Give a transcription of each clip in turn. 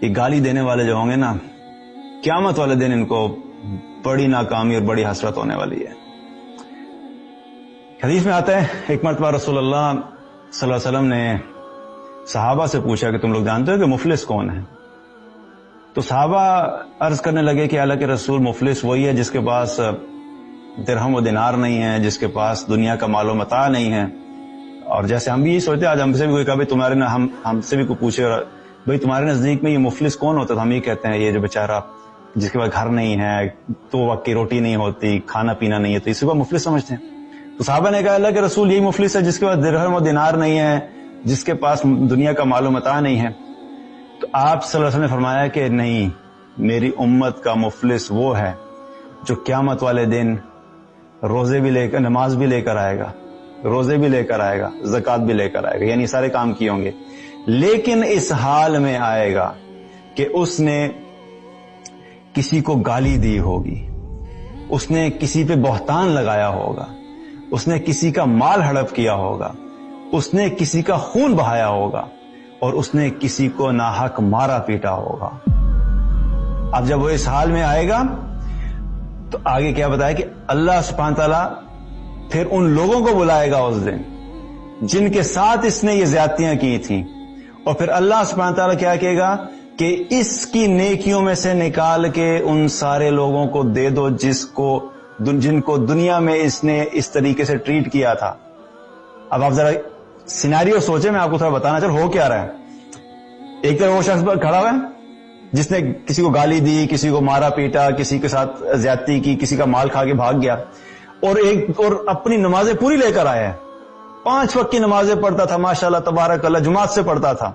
یہ گالی دینے والے جو ہوں گے نا، قیامت والے دن ان کو بڑی ناکامی اور بڑی حسرت ہونے والی ہے۔ حدیث میں آتا ہے ایک مرتبہ رسول اللہ صلی اللہ علیہ وسلم نے صحابہ سے پوچھا کہ تم لوگ جانتے ہو کہ مفلس کون ہے؟ تو صحابہ عرض کرنے لگے کہ اللہ کے رسول، مفلس وہی ہے جس کے پاس درہم و دینار نہیں ہے، جس کے پاس دنیا کا مال و متاع نہیں ہے۔ اور جیسے ہم بھی یہ سوچتے ہیں، آج ہم سے بھی کوئی کہا تمہارے ہم سے بھی کوئی پوچھے بھائی تمہارے نزدیک میں یہ مفلس کون ہوتا ہے، تو ہم یہ کہتے ہیں یہ جو بیچارہ جس کے پاس گھر نہیں ہے، تو وقت کی روٹی نہیں ہوتی، کھانا پینا نہیں ہے، تو اسی کو مفلس سمجھتے ہیں۔ تو صحابہ نے کہا اللہ کے رسول یہی مفلس ہے جس کے پاس درہم و دینار نہیں ہے، جس کے پاس دنیا کا مال و متاع نہیں ہے۔ تو آپ صلی اللہ علیہ وسلم نے فرمایا کہ نہیں، میری امت کا مفلس وہ ہے جو قیامت والے دن روزے بھی لے کر، نماز بھی لے کر آئے گا، روزے بھی لے کر آئے گا، زکوٰۃ بھی لے کر آئے گا، یعنی سارے کام کیے ہوں گے، لیکن اس حال میں آئے گا کہ اس نے کسی کو گالی دی ہوگی، اس نے کسی پہ بہتان لگایا ہوگا، اس نے کسی کا مال ہڑپ کیا ہوگا، اس نے کسی کا خون بہایا ہوگا، اور اس نے کسی کو ناحق مارا پیٹا ہوگا۔ اب جب وہ اس حال میں آئے گا تو آگے کیا بتایا کہ اللہ سبحانہ تعالیٰ پھر ان لوگوں کو بلائے گا اس دن جن کے ساتھ اس نے یہ زیادتیاں کی تھیں، اور پھر اللہ سبحانہ تعالیٰ کیا کہے گا کہ اس کی نیکیوں میں سے نکال کے ان سارے لوگوں کو دے دو جن کو دنیا میں اس نے اس طریقے سے ٹریٹ کیا تھا۔ اب آپ ذرا سینیریو سوچیں، میں آپ کو تھوڑا بتانا چاہوں ہو کیا رہا ہے۔ ایک طرف وہ شخص پر کھڑا ہوا ہے جس نے کسی کو گالی دی، کسی کو مارا پیٹا، کسی کے ساتھ زیادتی کی، کسی کا مال کھا کے بھاگ گیا، اور اپنی نمازیں پوری لے کر آیا ہے، 5 وقت کی نمازیں پڑھتا تھا، ماشاءاللہ تبارک اللہ، جماعت سے پڑھتا تھا،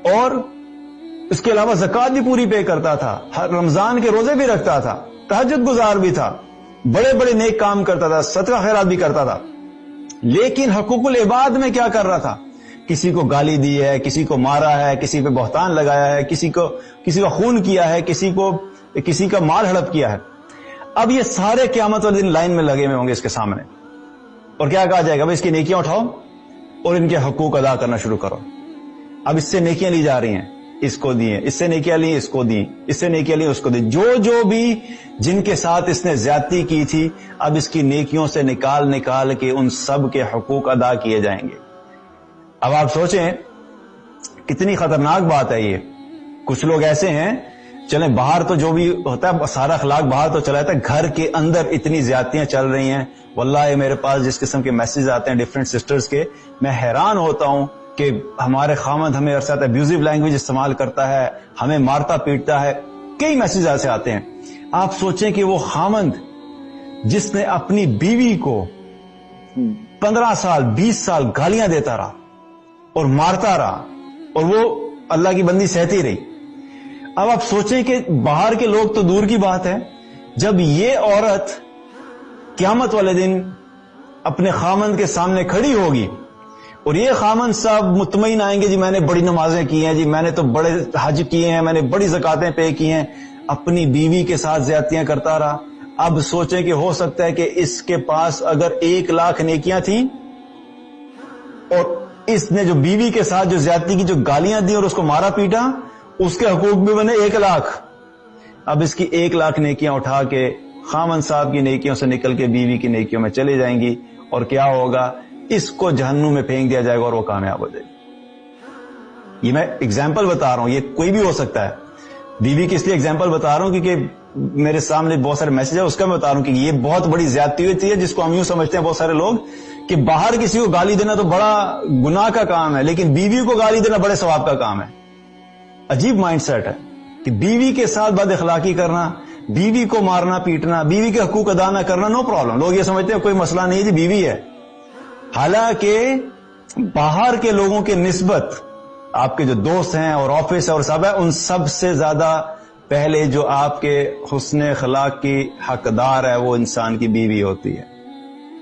اور اس کے علاوہ زکوٰۃ بھی پوری پے کرتا تھا، ہر رمضان کے روزے بھی رکھتا تھا، تہجد گزار بھی تھا، بڑے بڑے نیک کام کرتا تھا، صدقہ خیرات بھی کرتا تھا، لیکن حقوق العباد میں کیا کر رہا تھا؟ کسی کو گالی دی ہے، کسی کو مارا ہے، کسی پہ بہتان لگایا ہے، کسی کا خون کیا ہے، کسی کا مال ہڑپ کیا ہے۔ اب یہ سارے قیامت والے دن لائن میں لگے ہوئے ہوں گے اس کے سامنے، اور کیا کہا جائے گا؟ اس کی نیکیاں اٹھاؤ اور ان کے حقوق ادا کرنا شروع کرو۔ اب اس سے نیکیاں لی جا رہی ہیں، اس کو دیے، اس سے نیکیاں لی، اس کو دی، اس سے نیکیاں لی، اس کو دی، جو بھی جن کے ساتھ اس نے زیادتی کی تھی، اب اس کی نیکیوں سے نکال کے ان سب کے حقوق ادا کیے جائیں گے۔ اب آپ سوچیں کتنی خطرناک بات ہے یہ۔ کچھ لوگ ایسے ہیں، چلیں باہر تو جو بھی ہوتا ہے سارا اخلاق باہر تو چلا جاتا ہے، گھر کے اندر اتنی زیادتیاں چل رہی ہیں، واللہ میرے پاس جس قسم کے میسیج آتے ہیں ڈیفرنٹ سسٹرز کے، میں حیران ہوتا ہوں کہ ہمارے خامند ہمیں ارسات ابیوزیو لینگویج استعمال کرتا ہے، ہمیں مارتا پیٹتا ہے، کئی میسیج ایسے آتے ہیں۔ آپ سوچیں کہ وہ خامند جس نے اپنی بیوی کو 15 سال 20 سال گالیاں دیتا رہا اور مارتا رہا، اور وہ اللہ کی بندی سہتی رہی، اب آپ سوچیں کہ باہر کے لوگ تو دور کی بات ہے، جب یہ عورت قیامت والے دن اپنے خامند کے سامنے کھڑی ہوگی اور یہ خامند صاحب مطمئن آئیں گے، جی میں نے بڑی نمازیں کی ہیں، جی میں نے تو بڑے حج کیے ہیں، میں نے بڑی زکاتیں پے کی ہیں، اپنی بیوی کے ساتھ زیادتیاں کرتا رہا۔ اب سوچیں کہ ہو سکتا ہے کہ اس کے پاس اگر 1 لاکھ نیکیاں تھیں، اور اس نے جو بیوی کے ساتھ جو زیادتی کی، جو گالیاں دی اور اس کو مارا پیٹا، اس کے حقوق بھی بنے 1 لاکھ۔ اب اس کی 1 لاکھ نیکیاں اٹھا کے خامن صاحب کی نیکیوں سے نکل کے بیوی کی نیکیوں میں چلی جائیں گی، اور کیا ہوگا؟ اس کو جہنم میں پھینک دیا جائے گا اور وہ کامیاب ہو جائے گی۔ یہ میں اگزامپل بتا رہا ہوں، یہ کوئی بھی ہو سکتا ہے۔ بیوی کی اس لیے اگزامپل بتا رہا ہوں کیونکہ میرے سامنے بہت سارے میسج ہے، اس کا میں بتا رہا ہوں کہ یہ بہت بڑی زیادتی ہوتی ہے، جس کو ہم یوں سمجھتے ہیں بہت سارے لوگ کہ باہر کسی کو گالی دینا تو بڑا گناہ کا کام ہے، لیکن بیوی کو گالی دینا بڑے ثواب کا کام ہے۔ عجیب مائنڈ سیٹ ہے کہ بیوی کے ساتھ بد اخلاقی کرنا، بیوی کو مارنا پیٹنا، بیوی کے حقوق ادا نہ کرنا، نو پرابلم، لوگ یہ سمجھتے ہیں کوئی مسئلہ نہیں ہے جی، بیوی ہے۔ حالانکہ باہر کے لوگوں کے نسبت آپ کے جو دوست ہیں اور آفس ہے اور سب ہے، ان سب سے زیادہ پہلے جو آپ کے حسن اخلاق کی حقدار ہے وہ انسان کی بیوی ہوتی ہے۔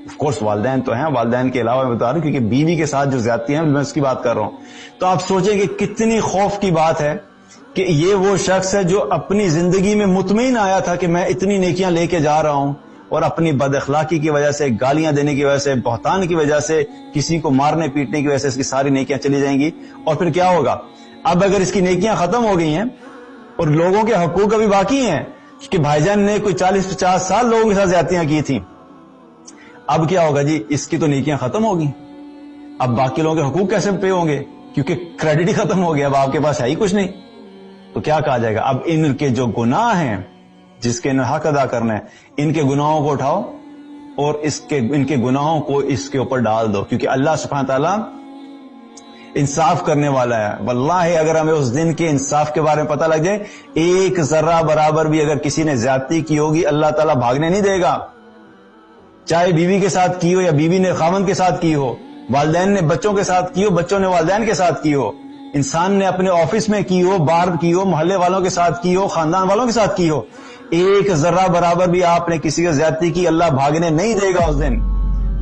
آف کورس والدین تو ہیں، والدین کے علاوہ میں بتا رہا ہوں کیونکہ بیوی کے ساتھ جو زیادتی ہیں میں اس کی بات کر رہا ہوں۔ تو آپ سوچیں کہ کتنی خوف کی بات ہے کہ یہ وہ شخص ہے جو اپنی زندگی میں مطمئن آیا تھا کہ میں اتنی نیکیاں لے کے جا رہا ہوں، اور اپنی بد اخلاقی کی وجہ سے، گالیاں دینے کی وجہ سے، بہتان کی وجہ سے، کسی کو مارنے پیٹنے کی وجہ سے اس کی ساری نیکیاں چلی جائیں گی، اور پھر کیا ہوگا؟ اب اگر اس کی نیکیاں ختم ہو گئی ہیں اور لوگوں کے حقوق ابھی باقی ہیں کہ بھائی جان نے کوئی 40-50 سال لوگوں کے ساتھ زیادتیاں کی تھیں، اب کیا ہوگا جی؟ اس کی تو نیکیاں ختم ہوگی، اب باقی لوگوں کے حقوق کیسے پے ہوں گے؟ کیونکہ کریڈٹ ہی ختم ہو گیا، اب آپ کے پاس ہے ہی کچھ نہیں، تو کیا کہا جائے گا؟ اب ان کے جو گناہ ہیں جس کے انہیں حق ادا کرنا ہے، ان کے گناہوں کو اٹھاؤ اور ان کے گناہوں کو اس کے اوپر ڈال دو، کیونکہ اللہ سبحانہ تعالیٰ انصاف کرنے والا ہے۔ واللہ اگر ہمیں اس دن کے انصاف کے بارے میں پتہ لگ جائے، ایک ذرہ برابر بھی اگر کسی نے زیادتی کی ہوگی، اللہ تعالیٰ بھاگنے نہیں دے گا، چاہے بیوی کے ساتھ کی ہو یا بیوی نے خاوند کے ساتھ کی ہو، والدین نے بچوں کے ساتھ کی ہو، بچوں نے والدین کے ساتھ کی ہو، انسان نے اپنے آفس میں کی ہو، باہر کی ہو، محلے والوں کے ساتھ کی ہو، خاندان والوں کے ساتھ کی ہو، ایک ذرہ برابر بھی آپ نے کسی کی زیادتی کی، اللہ بھاگنے نہیں دے گا اس دن۔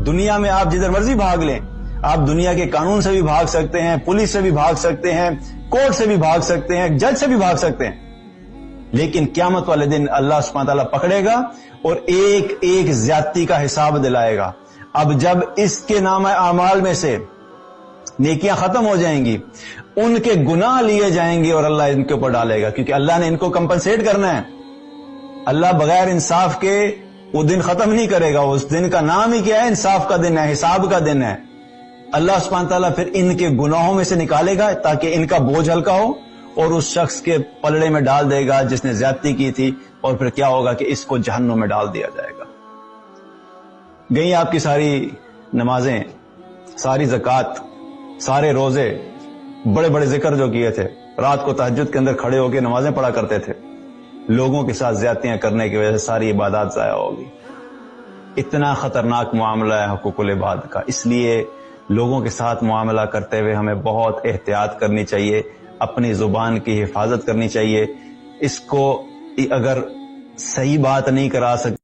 دنیا میں آپ جدھر مرضی بھاگ لیں، آپ دنیا کے قانون سے بھی بھاگ سکتے ہیں، پولیس سے بھی بھاگ سکتے ہیں، کورٹ سے بھی بھاگ سکتے ہیں، جج سے بھی بھاگ سکتے ہیں، لیکن قیامت والے دن اللہ سبحانہ تعالیٰ پکڑے گا اور ایک ایک زیادتی کا حساب دلائے گا۔ اب جب اس کے نامہ اعمال میں سے نیکیاں ختم ہو جائیں گی، ان کے گناہ لیے جائیں گے اور اللہ ان کے اوپر ڈالے گا، کیونکہ اللہ نے ان کو کمپنسیٹ کرنا ہے۔ اللہ بغیر انصاف کے وہ دن ختم نہیں کرے گا، اس دن کا نام ہی کیا ہے؟ انصاف کا دن ہے، حساب کا دن ہے۔ اللہ سبحانہ تعالیٰ پھر ان کے گناہوں میں سے نکالے گا تاکہ ان کا بوجھ ہلکا ہو اور اس شخص کے پلڑے میں ڈال دے گا جس نے زیادتی کی تھی، اور پھر کیا ہوگا کہ اس کو جہنم میں ڈال دیا جائے گا۔ گئی آپ کی ساری نمازیں، ساری زکوٰۃ، سارے روزے، بڑے بڑے ذکر جو کیے تھے، رات کو تہجد کے اندر کھڑے ہو کے نمازیں پڑھا کرتے تھے، لوگوں کے ساتھ زیادتیاں کرنے کی وجہ سے ساری عبادات ضائع ہوگی۔ اتنا خطرناک معاملہ ہے حقوق العباد کا، اس لیے لوگوں کے ساتھ معاملہ کرتے ہوئے ہمیں بہت احتیاط کرنی چاہیے، اپنی زبان کی حفاظت کرنی چاہیے۔ اس کو اگر صحیح بات نہیں کرا سکتے